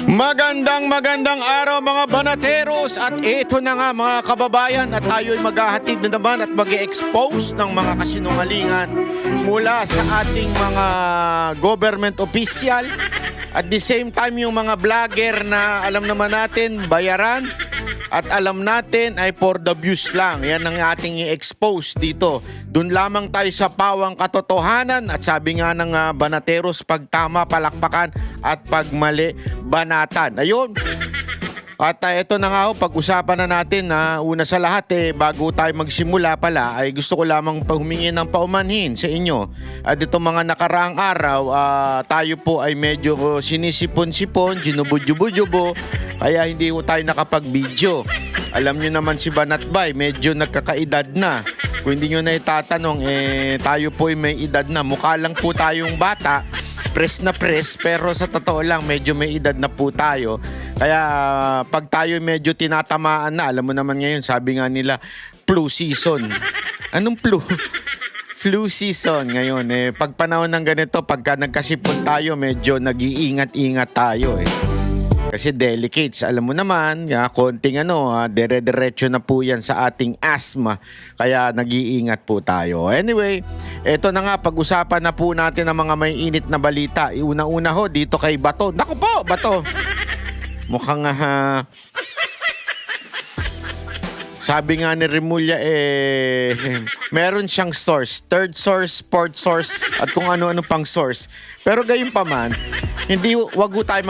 Magandang araw mga banateros at ito na nga mga kababayan at tayo'y maghahatid na naman at mag-expose ng mga kasinungalingan mula sa ating mga government official at the same time yung mga vlogger na alam naman natin bayaran at alam natin ay for the views lang. Yan ang ating i-expose dito. Doon lamang tayo sa pawang katotohanan at sabi nga ng banateros, pag tama palakpakan at pag mali banatan. Ayun. At ito na nga ho, pag-usapan na natin na una sa lahat bago tayo magsimula pala ay gusto ko lamang humingi ng paumanhin sa inyo. At itong mga nakaraang araw, tayo po ay medyo sinisipon-sipon, ginubo-jubo-jubo, kaya hindi ho tayo nakapag-video. Alam nyo naman si Banatbay, medyo nagkakaedad na. Kung hindi nyo na itatanong, tayo po ay may edad na. Mukha lang po tayong bata, press na press, pero sa totoo lang medyo may edad na po tayo. Kaya pag tayo medyo tinatamaan na, alam mo naman ngayon, sabi nga nila, flu season. Anong flu? Flu season ngayon. Pag panahon ng ganito, pagka nagkasipon tayo, medyo nag-iingat-ingat tayo Kasi delicates, alam mo naman, konting dire-diretso na po yan sa ating asthma. Kaya nag-iingat po tayo. Anyway, eto na nga, pag-usapan na po natin ang mga may init na balita. Una-una ho, dito kay Bato. Naku po, Bato! Mukhang sabi nga ni Remulla meron siyang source, third source, fourth source at kung ano-ano pang source. Pero gayon pa man, wag ho tayo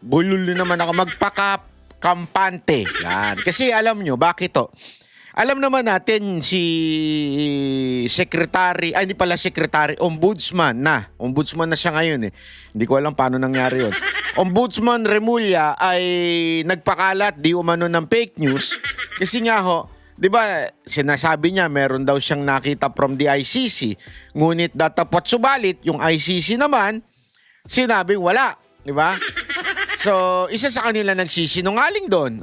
bulol naman ako, magpakampante. Yan. Kasi alam nyo, bakit to? Alam naman natin si secretary, hindi pala secretary, ombudsman na. Ombudsman na siya ngayon Hindi ko alam paano nangyari yun. Ombudsman Remulla ay nagpakalat di umano ng fake news. Kasi nga ho, di ba sinasabi niya meron daw siyang nakita from the ICC. Ngunit datapot subalit, yung ICC naman, sinabing wala. Di ba? So, isa sa kanila nagsisinungaling doon.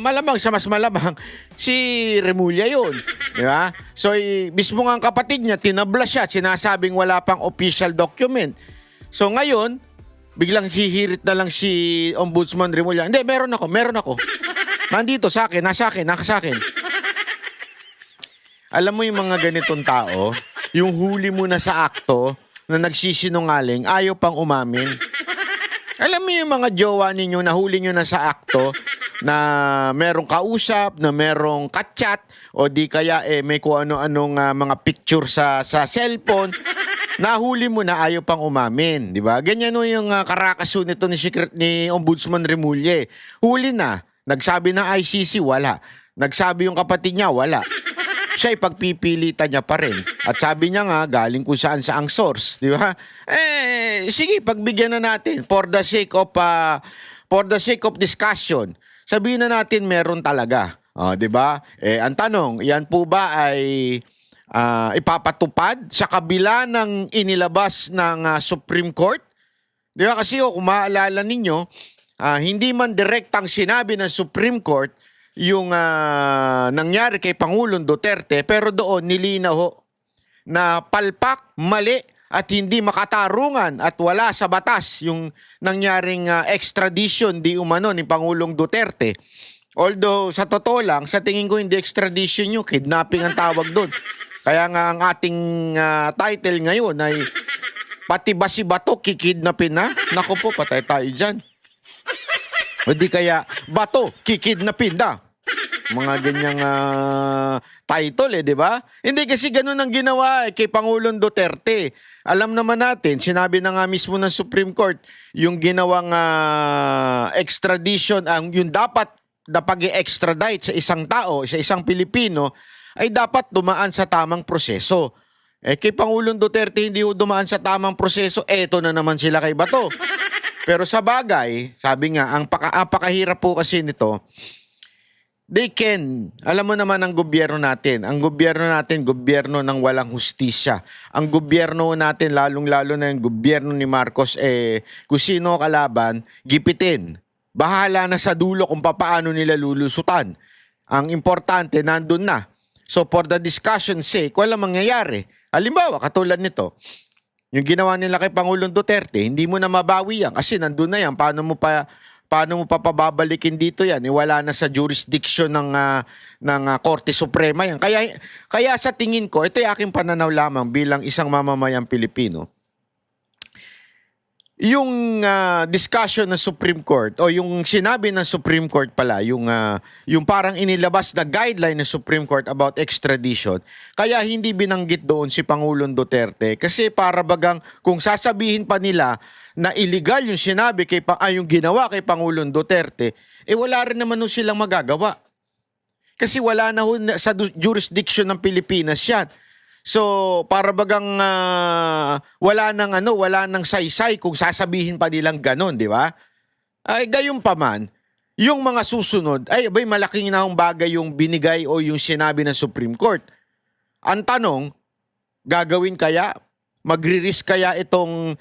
Malamang sa mas malamang si Remulla yun. Di ba? So, mismo nga ang kapatid niya, tinabla siya, sinasabing wala pang official document. So, ngayon, biglang hihirit na lang si Ombudsman Remulla. Hindi, meron ako. Nandito sa akin, nasa akin. Alam mo yung mga ganitong tao, yung huli mo na sa akto na nagsisinungaling, ayaw pang umamin. Alam mo yung mga jowa ninyo, nahuli nyo na sa akto na merong kausap, na merong kachat, o di kaya may kung ano-anong mga picture sa cellphone, nahuli mo na ayaw pang umamin, di ba? Ganyan yung karakaso nito ni Ombudsman Remulla. Huli na, nagsabi ng ICC, wala. Nagsabi yung kapatid niya, wala. Siya pagpipilitan niya pa rin. At sabi niya nga, galing kung saan sa ang source, di ba? Sige, pagbigyan na natin for the sake of discussion. Sabihin na natin meron talaga. Di ba? Ang tanong, yan po ba ay ipapatupad sa kabila ng inilabas ng Supreme Court? Di ba? Kasi kung maalala ninyo, hindi man direktang sinabi ng Supreme Court yung nangyari kay Pangulong Duterte, pero doon nilinaw na palpak, mali at hindi makatarungan at wala sa batas yung nangyaring extradition di umano ni Pangulong Duterte. Although sa totoo lang, sa tingin ko hindi extradition yung kidnapping ang tawag doon. Kaya nga ang ating title ngayon ay pati ba si Bato kikidnapin na? Naku po, patay tayo dyan. O di kaya, Bato kikidnapin na. Mga ganyang title di ba? Hindi kasi ganun ang ginawa kay Pangulong Duterte. Alam naman natin, sinabi na nga mismo ng Supreme Court, yung ginawang extradition, yung dapat na pag-extradite sa isang tao, sa isang Pilipino, ay dapat dumaan sa tamang proseso. Kay Pangulong Duterte hindi dumaan sa tamang proseso, eto na naman sila kay Bato. Pero sa bagay, sabi nga, ang pakahirap po kasi nito, they can. Alam mo naman ang gobyerno natin. Ang gobyerno natin, gobyerno ng walang hustisya. Ang gobyerno natin, lalong-lalo na yung gobyerno ni Marcos, kung sino kalaban, gipitin. Bahala na sa dulo kung paano nila lulusutan. Ang importante, nandun na. So for the discussion sake, walang mangyayari. Halimbawa, katulad nito, Yung ginawa nila kay Pangulong Duterte, hindi mo na mabawi yan kasi nandun na yan. Paano mo pa pababalikin dito yan? Wala na sa jurisdiction ng Korte Suprema yan. Kaya sa tingin ko, ito yung aking pananaw lamang bilang isang mamamayang Pilipino. Yung discussion ng Supreme Court o yung sinabi ng Supreme Court pala, yung parang inilabas na guideline ng Supreme Court about extradition, kaya hindi binanggit doon si Pangulong Duterte kasi para bagang kung sasabihin pa nila na illegal yung sinabi yung ginawa kay Pangulong Duterte, wala rin naman silang magagawa. Kasi wala na sa jurisdiction ng Pilipinas yan. So, para bagang wala nang saysay kung sasabihin pa nilang ganon, di ba? Ay, gayon pa man, yung mga susunod, abay, malaking nahong bagay yung binigay o yung sinabi ng Supreme Court. Ang tanong, gagawin kaya? Magre-risk kaya itong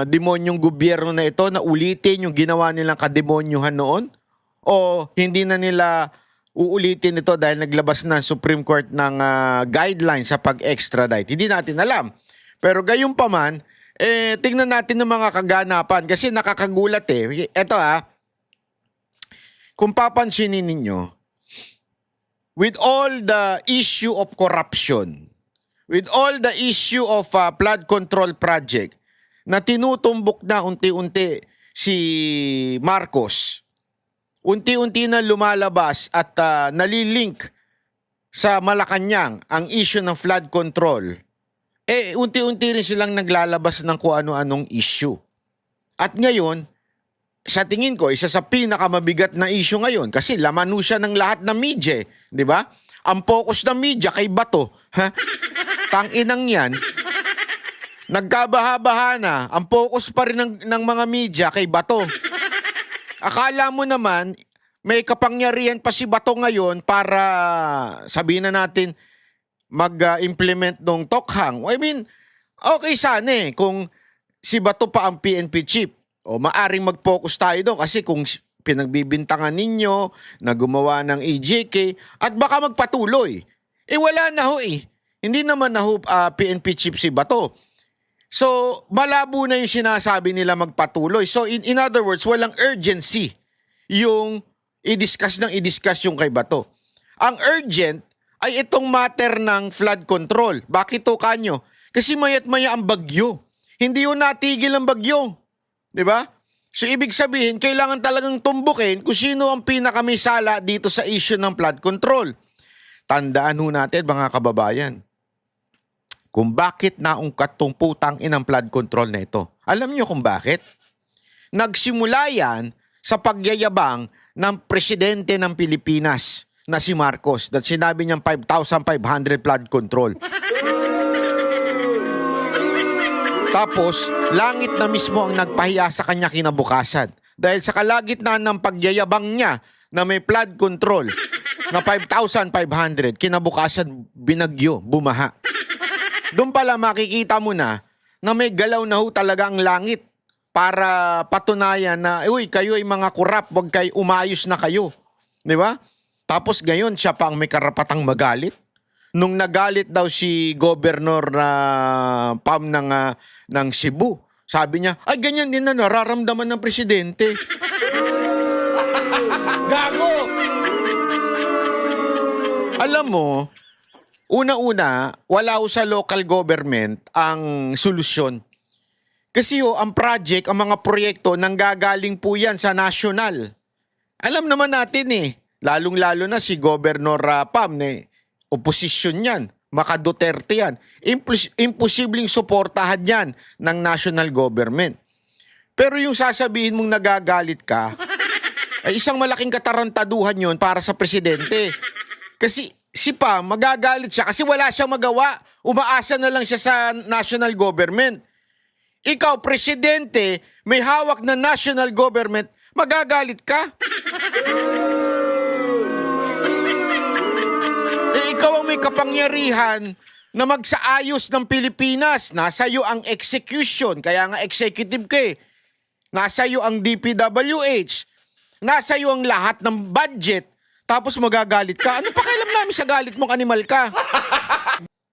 demonyong gobyerno na ito na ulitin yung ginawa nilang kademonyuhan noon? O hindi na nila uulitin ito dahil naglabas na Supreme Court ng guidelines sa pag-extradite? Hindi natin alam. Pero gayon pa man, tingnan natin ng mga kaganapan kasi nakakagulat eh. Ito kung papansinin ninyo, with all the issue of corruption, with all the issue of flood control project na tinutumbok na unti-unti si Marcos, unti-unti na lumalabas at nalilink sa Malacanang ang issue ng flood control, unti-unti rin silang naglalabas ng kung ano-anong issue. At ngayon, sa tingin ko, isa sa pinakamabigat na issue ngayon kasi laman siya ng lahat ng media, di ba? Ang focus ng media kay Bato. Tanginang yan, nagkabaha-baha na, ang focus pa rin ng mga media kay Bato. Akala mo naman, may kapangyarihan pa si Bato ngayon para sabihin na natin mag-implement ng tokhang. I mean, okay sana kung si Bato pa ang PNP chief. O maaring mag-focus tayo doon kasi kung pinagbibintangan ninyo na gumawa ng EJK at baka magpatuloy. Wala na ho Hindi naman na ho PNP chief si Bato. So, malabo na yung sinasabi nila magpatuloy. So, in other words, walang urgency yung i-discuss yung kay Bato. Ang urgent ay itong matter ng flood control. Bakit to, Kanyo? Kasi mayat-maya ang bagyo. Hindi yun natigil ang bagyo. Diba? So, ibig sabihin, kailangan talagang tumbukin kung sino ang pinakamisala dito sa issue ng flood control. Tandaan ho natin, mga kababayan, kung bakit naungkat tong putang inang flood control na ito. Alam niyo kung bakit? Nagsimula yan sa pagyayabang ng presidente ng Pilipinas na si Marcos. That sinabi niyang 5,500 flood control. Tapos, langit na mismo ang nagpahiya sa kanya kinabukasan. Dahil sa kalagitnaan ng pagyayabang niya na may flood control na 5,500, kinabukasan binagyo, bumaha. Doon pala makikita mo na may galaw na ho talaga ang langit para patunayan na, uy, kayo ay mga kurap, wag kayo, umayos na kayo. Di ba? Tapos ngayon, siya pa ang may karapatang magalit. Nung nagalit daw si Governor Pam ng Cebu, sabi niya, ay ganyan din na nararamdaman ng presidente. Gago! Alam mo, una-una, wala ho sa local government ang solusyon. Kasi ang project, ang mga proyekto, nanggagaling po yan sa national. Alam naman natin lalong-lalo na si Governor Pam, oposisyon yan, maka Duterte yan. Imposibleng suportahan yan ng national government. Pero yung sasabihin mong nagagalit ka, ay isang malaking katarantaduhan yon para sa presidente. Kasi si Pam, magagalit siya kasi wala siyang magawa. Umaasa na lang siya sa national government. Ikaw, presidente, may hawak na national government, magagalit ka? Ikaw ang may kapangyarihan na magsaayos ng Pilipinas. Nasa iyo ang execution, kaya nga executive ka Nasa iyo ang DPWH. Nasa iyo ang lahat ng budget. Tapos magagalit ka. Ano pakialam namin sa galit mong animal ka?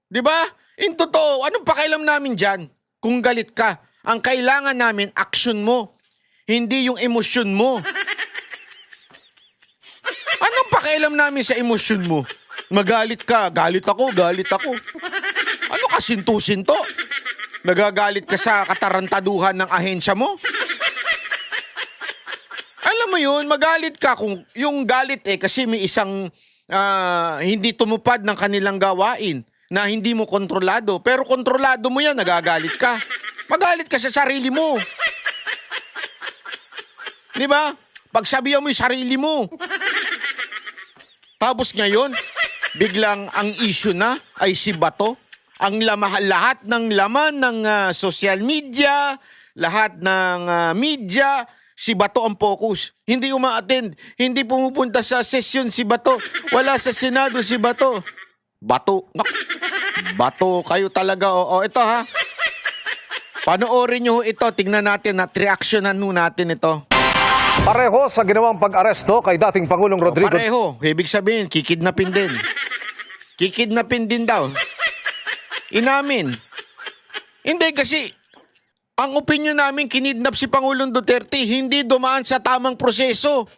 Di ba? In totoo, anong pakialam namin dyan kung galit ka? Ang kailangan namin, action mo. Hindi yung emosyon mo. Anong pakialam namin sa emosyon mo? Magalit ka, galit ako, galit ako. Ano ka, sinto-sinto? Nagagalit ka sa katarantaduhan ng ahensya mo? Alam mo yun, magalit ka kung yung galit kasi may isang hindi tumupad ng kanilang gawain na hindi mo kontrolado. Pero kontrolado mo yan, nagagalit ka. Magalit ka sa sarili mo. Di ba? Pagsabihan mo yung sarili mo. Tapos ngayon, biglang ang issue na ay si Bato. Ang lahat ng laman ng social media, lahat ng media, si Bato ang focus. Hindi uma-attend. Hindi pumupunta sa session si Bato. Wala sa Senado si Bato. Bato. Bato kayo talaga. O ito ha. Panoorin nyo ito. Tingnan natin at reactionan natin ito. Pareho sa ginawang pag-aresto kay dating Pangulong Rodrigo. Pareho. Ibig sabihin, kikidnapin din. Kikidnapin din daw. Inamin. Hindi kasi, ang opinion namin, kinidnap si Pangulong Duterte, hindi dumaan sa tamang proseso.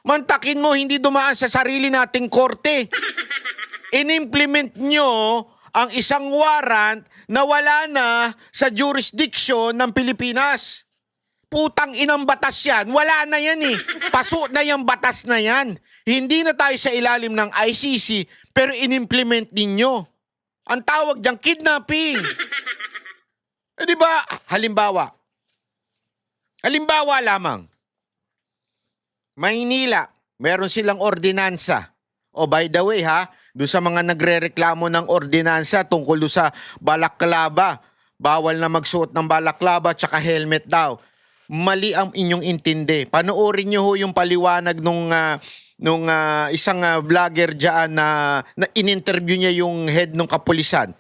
Mantakin mo, hindi dumaan sa sarili nating korte. In-implement nyo ang isang warrant na wala na sa jurisdiction ng Pilipinas. Putang inang batas yan. Wala na yan eh. Paso na yung batas na yan. Hindi na tayo sa ilalim ng ICC, pero in-implement ninyo. Ang tawag diyang kidnapping. Di ba? Halimbawa lamang. Maynila, meron silang ordinansa. O by the way ha, doon sa mga nagrereklamo ng ordinansa tungkol doon sa balaklava, bawal na magsuot ng balaklava tsaka helmet daw. Mali ang inyong intindi. Panoorin nyo ho yung paliwanag nung isang vlogger dyan na in-interview niya yung head ng kapulisan.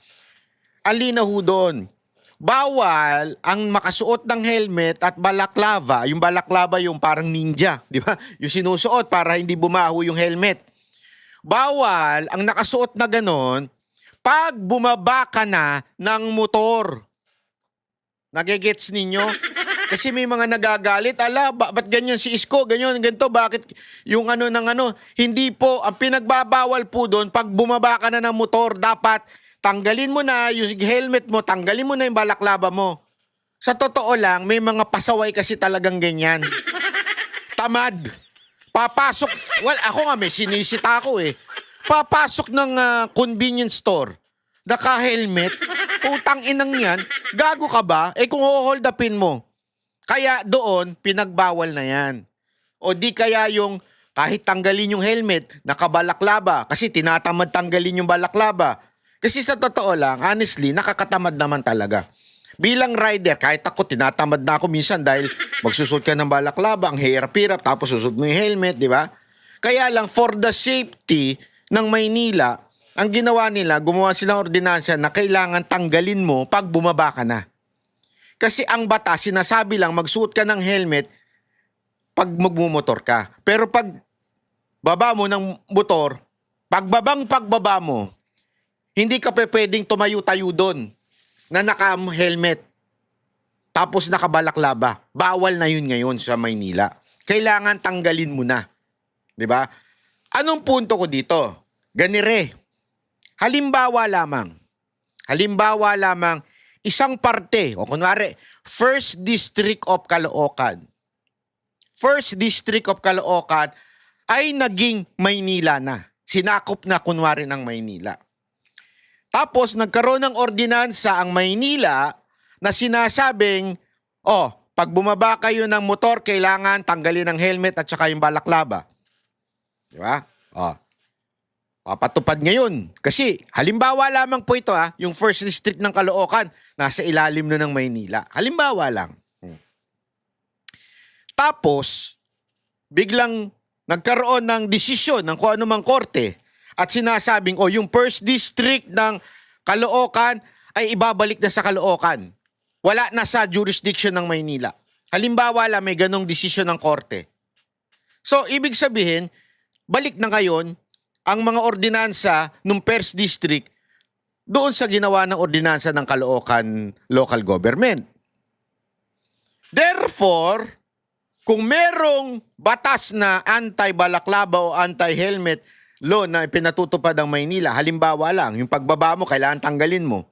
Alina ho doon. Bawal ang makasuot ng helmet at balaklava. Yung balaklava yung parang ninja, di ba? Yung sinusuot para hindi bumaho yung helmet. Bawal ang nakasuot na ganon pag bumaba ka na ng motor. Nagigets ninyo? Kasi may mga nagagalit, ba't ganyan si Isko, ganyan, ganito, bakit yung hindi po, ang pinagbabawal po doon, pag bumaba ka na ng motor, dapat tanggalin mo na yung helmet mo, tanggalin mo na yung balaklava mo. Sa totoo lang, may mga pasaway kasi talagang ganyan. Tamad. Papasok, ako nga may sinisita ako eh. Papasok ng convenience store, naka-helmet, putang inang yan, gago ka ba? Kung hold upin mo. Kaya doon, pinagbawal na yan. O di kaya yung kahit tanggalin yung helmet, nakabalaklaba, kasi tinatamad tanggalin yung balaklaba. Kasi sa totoo lang, honestly, nakakatamad naman talaga. Bilang rider, kahit ako, tinatamad na ako minsan dahil magsusot ka ng balaklava, ang hirap-hirap, tapos susot mo yung helmet, di ba? Kaya lang, for the safety ng Maynila, ang ginawa nila, gumawa silang ordinansa na kailangan tanggalin mo pag bumaba ka na. Kasi ang batas, sinasabi lang, magsuot ka ng helmet pag magmumotor ka. Pero pag baba mo ng motor, pagbaba mo, hindi ka pwedeng tumayo-tayo doon na naka-helmet. Tapos nakabalaklaba. Bawal na yun ngayon sa Maynila. Kailangan tanggalin mo na. Diba? Anong punto ko dito? Ganire. Halimbawa lamang, isang parte, o kunwari, First District of Caloocan. First District of Caloocan ay naging Maynila na. Sinakop na kunwari ng Maynila. Tapos nagkaroon ng ordinansa ang Maynila na sinasabing, pag bumaba kayo ng motor, kailangan tanggalin ang helmet at saka yung balaklava. Di ba? Papatupad ngayon. Kasi halimbawa lamang po ito yung First District ng Caloocan, nasa ilalim na ng Maynila. Halimbawa lang. Tapos, biglang nagkaroon ng desisyon ng kung anumang korte at sinasabing, yung First District ng Caloocan ay ibabalik na sa Caloocan. Wala na sa jurisdiction ng Maynila. Halimbawa lang, may ganong desisyon ng korte. So, ibig sabihin, balik na ngayon ang mga ordinansa ng First District doon sa ginawa ng ordinansa ng Caloocan Local Government. Therefore, kung merong batas na anti-balaklava o anti-helmet law na ipinatutupad ng Maynila, halimbawa lang, yung pagbaba mo, kailangan tanggalin mo.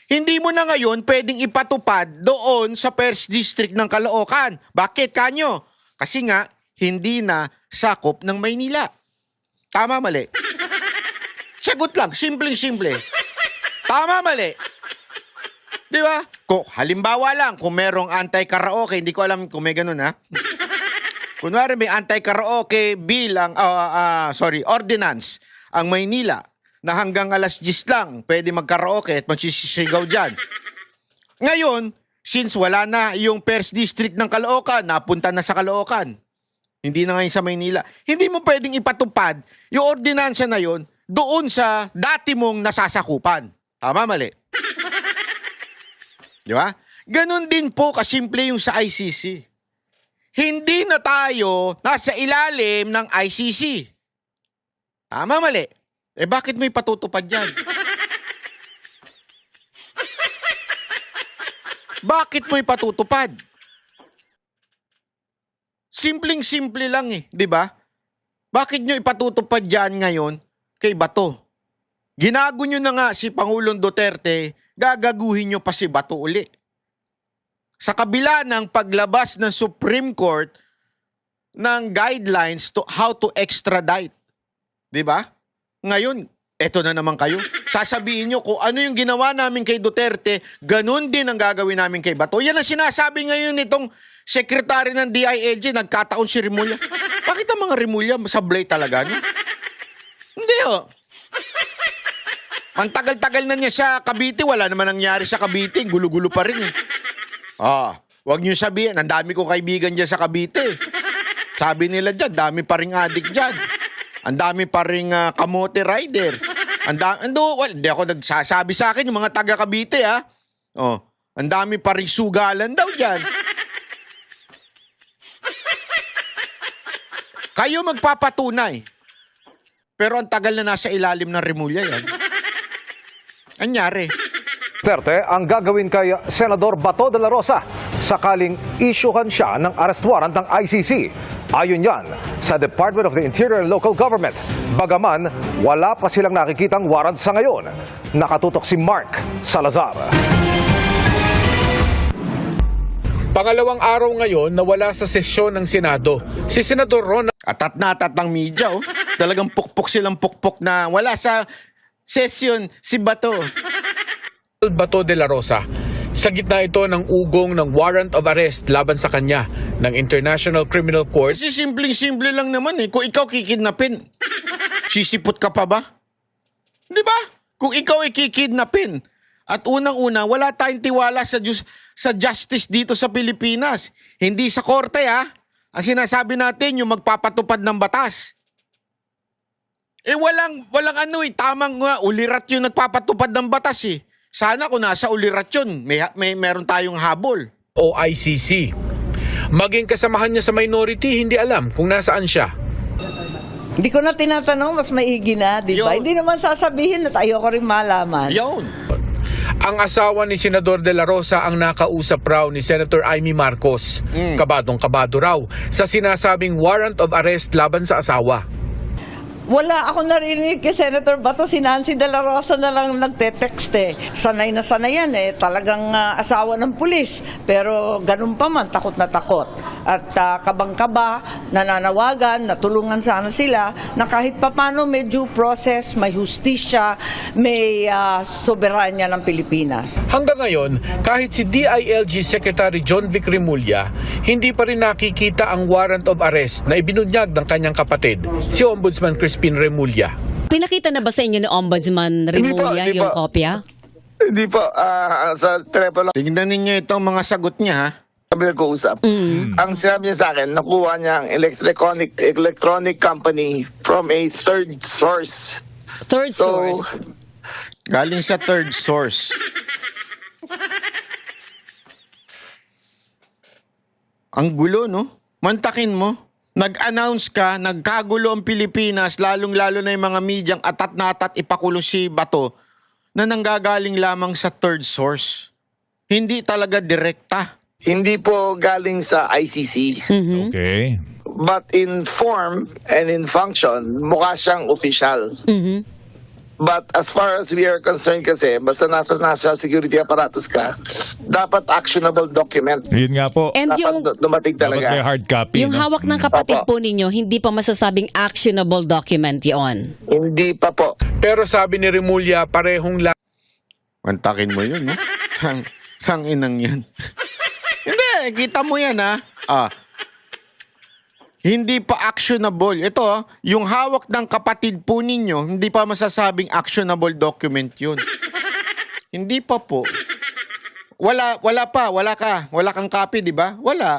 Hindi mo na ngayon pwedeng ipatupad doon sa First District ng Caloocan. Bakit, kanyo? Kasi nga, hindi na sakop ng Maynila. Tama, mali? Sagot lang, simpleng-simple. Tama, mali? Di ba? Kung, halimbawa lang, kung merong anti-karaoke, hindi ko alam kung may ganun, ha? Kunwari may anti-karaoke bill ordinance ang Maynila na hanggang alas 10 lang pwede mag-karaoke at magsisigaw dyan. Ngayon, since wala na yung First District ng Caloocan, napunta na sa Caloocan, hindi na ngayon sa Maynila, hindi mo pwedeng ipatupad yung ordinansa na yon doon sa dati mong nasasakupan. Tama, mali? Di ba? Ganon din po kasimple yung sa ICC. Hindi na tayo nasa ilalim ng ICC. Tama, mali? Eh bakit may patutupad yan? Bakit mo ipatutupad? Simpleng-simple lang eh, di ba? Bakit nyo ipatutupad yan ngayon kay Bato? Ginago nyo na nga si Pangulong Duterte, gagaguhin nyo pa si Bato uli. Sa kabila ng paglabas ng Supreme Court ng guidelines to how to extradite. Di ba? Ngayon, eto na naman kayo. Sasabihin nyo kung ano yung ginawa namin kay Duterte, ganun din ang gagawin namin kay Bato. Yan ang sinasabi ngayon nitong sekretary ng DILG, nagkataon si Remulla. Bakit ang mga Remulla sablay talaga? No? Hindi oh. Ang tagal-tagal na niya sa Cavite, wala naman nangyari sa Cavite, gulo-gulo pa rin eh. Wag niyo sabihin, ang dami kong kaibigan dyan sa Cavite. Sabi nila dyan, dami pa ring adik dyan. Ang dami pa ring kamote rider. Hindi ako nagsasabi sa akin yung mga taga Cavite ha. Ang dami pa ring sugalan daw dyan. Kayo magpapatunay. Pero ang tagal na nasa ilalim ng Remulla yan. Anyari? Duterte ang gagawin kay Senador Bato de la Rosa sakaling isyuhan siya ng arrest warrant ng ICC. Ayon yan sa Department of the Interior and Local Government. Bagaman, wala pa silang nakikitang warrant sa ngayon. Nakatutok si Mark Salazar. Pangalawang araw ngayon na wala sa sesyon ng Senado. Si Senador Ron Atat na atat ng media oh. Talagang pukpok silang pukpok na wala sa session si Bato. Bato de la Rosa. Sa gitna ito ng ugong ng warrant of arrest laban sa kanya ng International Criminal Court. Kasi simpleng-simple lang naman eh. Kung ikaw kikidnapin, sisipot ka pa ba? Di ba? Kung ikaw ay kikidnapin, at unang-una, wala tayong tiwala sa justice dito sa Pilipinas. Hindi sa korte ha. Ang sinasabi natin, yung magpapatupad ng batas. Eh walang tamang ulirat yung nagpapatupad ng batas eh. Sana kung nasa ulirat yun, meron tayong habol. O ICC. Maging kasamahan niya sa minority, hindi alam kung nasaan siya. Hindi ko na tinatanong, mas maigi na, di ba? Yun. Hindi naman sasabihin at ayoko rin malaman. Yun. Ang asawa ni Senador De La Rosa ang nakausap raw ni Senator Amy Marcos. Kabadong-kabado raw sa sinasabing warrant of arrest laban sa asawa. Wala ako narinig kay Senator Bato, si Nancy de la Rosa na lang nagte-text eh. Sanay na sanay yan eh, talagang asawa ng pulis. Pero ganun pa man, takot na takot. At kabang-kaba, nananawagan, natulungan sana sila na kahit papano may due process, may hustisya, may soberanya ng Pilipinas. Hanggang ngayon, kahit si DILG Secretary John Vic Remulla, hindi pa rin nakikita ang warrant of arrest na ibinunyag ng kanyang kapatid, si Ombudsman Crispin Remulla. Pinakita na ba sa inyo ni Ombudsman Remulla Hindi po. yung kopya? Hindi po, sa telepono Tingnan ninyo itong mga sagot niya ha. kami nag-uusap. Ang sinabi niya sa akin, nakuha niya ang electronic company from a third source. Third source. Galing sa third source. Ang gulo, no? Mantakin mo. Nag-announce ka, nagkagulo ang Pilipinas, lalong-lalo na yung mga medyang atat na atat ipakulo si Bato. na nanggagaling lamang sa third source. Hindi talaga direkta. Hindi po galing sa ICC. Okay. But in form and in function, mukha siyang official. But as far as we are concerned kasi, basta nasa national security apparatus ka, dapat actionable document. Yun nga po. And yung, Dapat dumating Dapat may talaga. hard copy. yung no? hawak ng kapatid Opo. po ninyo, hindi pa masasabing actionable document yon. Hindi pa po. Pero sabi ni Remulla, parehong Mantakin mo yun, no? Sang inang yan. Hindi, kita mo yan, ha? Hindi pa actionable. Ito, yung hawak ng kapatid po ninyo, hindi pa masasabing actionable document yun. Hindi pa po. Wala kang copy, di ba? Wala.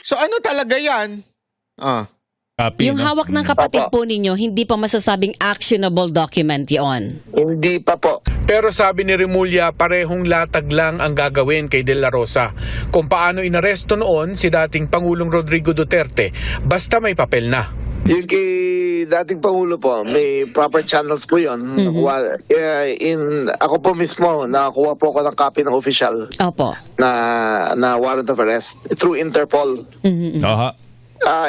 So ano talaga yan? Copy, Yung no? hawak ng kapatid Opo. po ninyo, hindi pa masasabing actionable document yon. Hindi pa po. Pero sabi ni Remulla, parehong latag lang ang gagawin kay De La Rosa. Kung paano inaresto noon si dating Pangulong Rodrigo Duterte, basta may papel na. Yung kay dating Pangulo po, may proper channels po yun. Nakuha, ako po mismo, nakakuha po ako ng copy ng official Opo. na warrant of arrest through Interpol. Aha.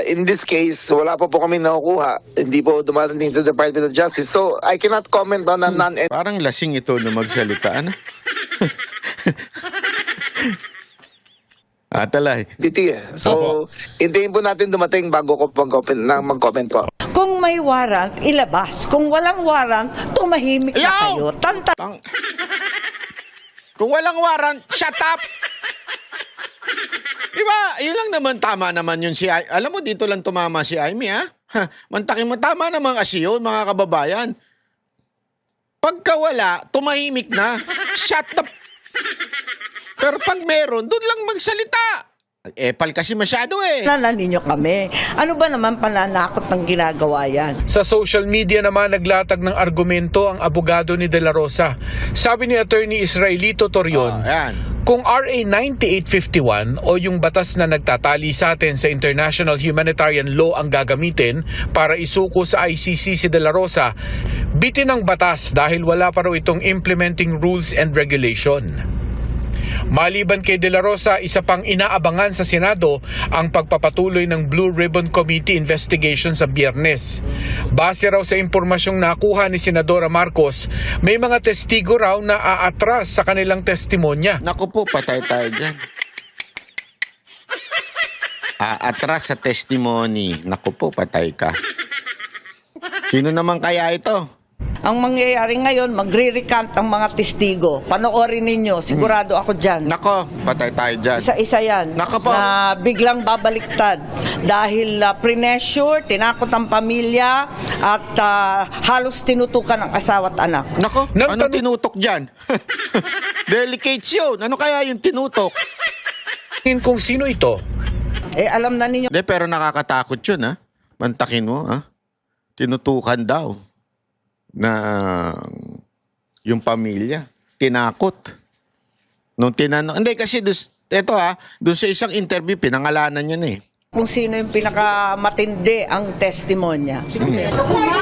In this case, wala pa po kami nakukuha. Hindi po dumarating sa Department of Justice. So, I cannot comment on a Parang lasing ito na magsalita, ano? Talay. entity. So, hintayin po natin dumating bago ko mag-comment po. Kung may warrant, ilabas. Kung walang warrant, tumahimik na Ayaw! kayo. Tanta. Kung walang warrant, shut up! Diba? Yun lang naman, tama naman yun si Alam mo, dito lang tumama si Aimee, ha? Mantakin mo, tama naman kasi yun, mga kababayan. Pagka wala, tumahimik na. Shut up! Pero pag meron, doon lang magsalita. Epal kasi masyado eh. Na ninyo kami. Ano ba naman pananakot ng ginagawa yan? Sa social media naman naglatag ng argumento ang abogado ni De La Rosa. Sabi ni Attorney Israelito Torion, Ayan. kung RA 9851 o yung batas na nagtatali sa atin sa international humanitarian law ang gagamitin para isuko sa ICC si De La Rosa, bitin ang batas dahil wala pa raw itong implementing rules and regulation. Maliban kay De La Rosa, isa pang inaabangan sa Senado ang pagpapatuloy ng Blue Ribbon Committee investigation sa Biyernes. Base raw sa impormasyong nakuha ni Senadora Marcos, may mga testigo raw na aatras sa kanilang testimonya. Naku po, patay tayo dyan. Atras sa testimony. Naku po, patay ka. Sino naman kaya ito? Ang mangyayari ngayon, magre-recant ang mga testigo. Panoorin ninyo, sigurado ako dyan. Nako, patay tayo dyan. Isa-isa yan Nako po. na biglang babaliktad dahil premature, tinakot ang pamilya at halos tinutukan ang asawa at anak. Nako, Nang anong tanong- tinutok dyan? Delicates yun. Ano kaya yung tinutok? Kung sino ito? Alam na ninyo. Hindi, pero nakakatakot yun, ha? Mantakin mo, ha? Tinutukan daw na yung pamilya. Tinakot. Nung tinanong, hindi kasi ito doon sa isang interview, pinangalanan niya na eh. Kung sino yung pinakamatindi ang testimonya.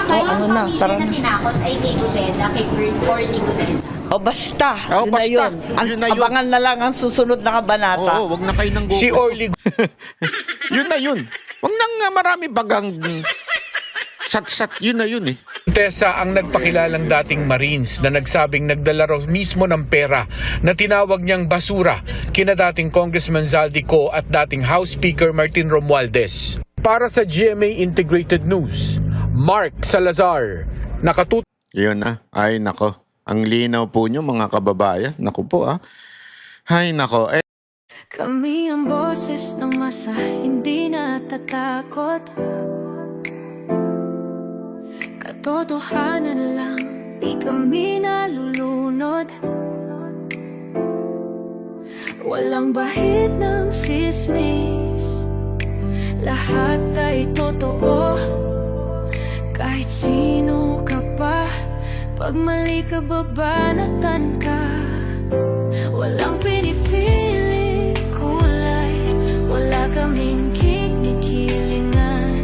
Ano na, tara na. tinakot ay Ligudeza, kay Corly Gudeza. O basta, Oh, yun na basta. yun. Yun na yun. Abangan na lang ang susunod na kabanata. Oo, wag na kayo nang Si Orly Yun na yun. Wag nang marami bagang sat-sat. Yun na yun eh. Gutesa ang nagpakilalang dating Marines na nagsabing nagdala raw mismo ng pera na tinawag niyang basura kina dating Congressman Zaldico at dating House Speaker Martin Romualdez. Para sa GMA Integrated News, Mark Salazar, nakatutok. Yun na. Ay, nako. Ang linaw po nyo, mga kababayan. Naku po, Ay, nako. Kami ang boses ng masa, hindi natatakot. Katotohanan lang, di kami nalulunod. Walang bahid ng sismis, lahat ay totoo. Kahit sino ka pa, pag mali ka babanatan ka. Walang pinipili kulay, wala kaming kinikilingan.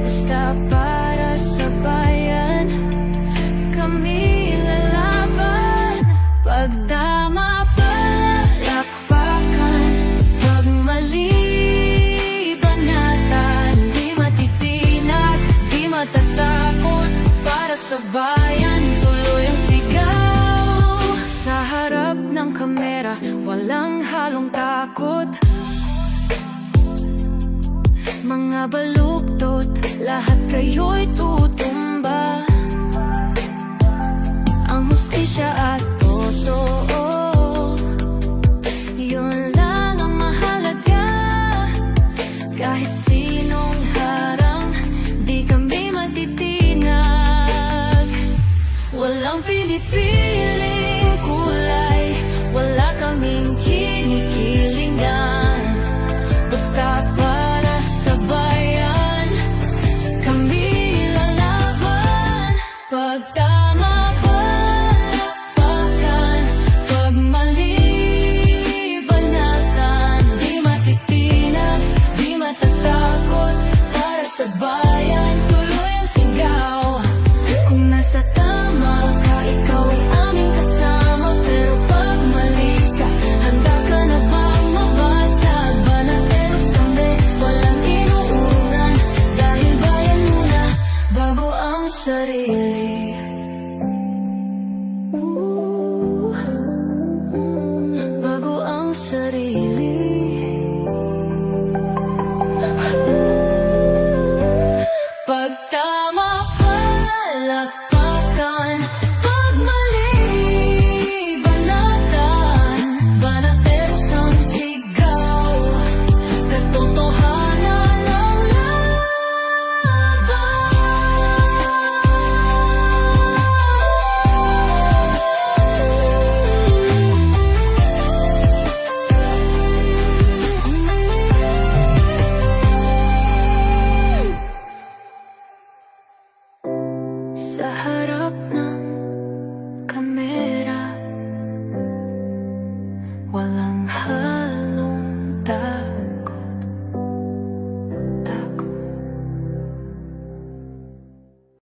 Basta para sa bayan, kami lalaki. walang halong takot. Mga baluktot, lahat kayo'y tutumba. Ang hustisya at